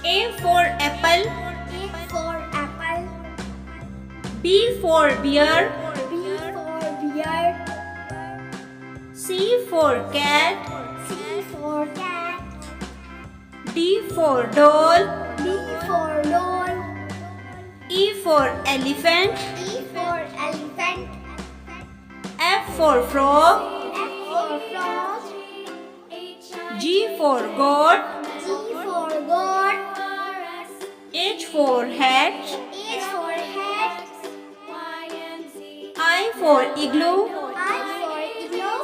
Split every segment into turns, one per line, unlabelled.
A for apple.
A for apple.
B for bear.
B for bear.
C for cat.
C for cat.
D for doll.
D for doll.
E for elephant.
E for elephant.
F for frog.
F for frog.
G for goat.
G for goat.
H for hat.
H for hat.
I for igloo.
I for igloo.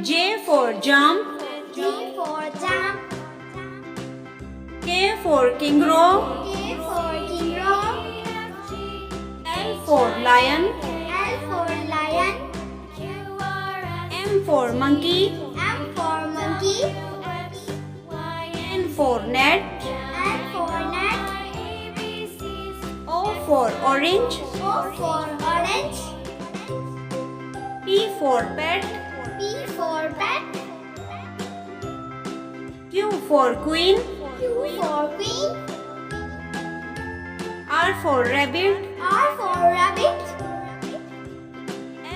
J for jump.
J for jump.
K for kangaroo.
K for kangaroo.
L for lion.
L for lion.
M for monkey.
M for monkey.
N for net.
N for net.
O for orange.
O for orange.
P for pet.
P for pet.
Q for queen.
Q for queen.
R for rabbit.
R for rabbit.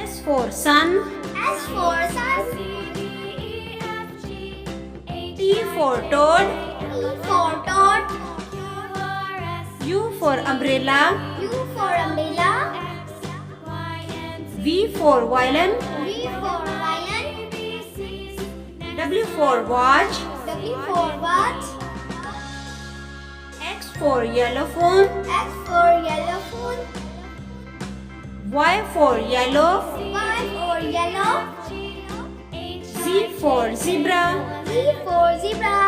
S for sun.
S for sun.
T for toad.
T for toad.
U for umbrella.
U for umbrella.
V for violin.
V for violin.
W for watch.
W for watch.
X for yellow phone.
X for yellow phone.
Y for yellow.
Y for yellow.
Z for zebra.
Z for zebra.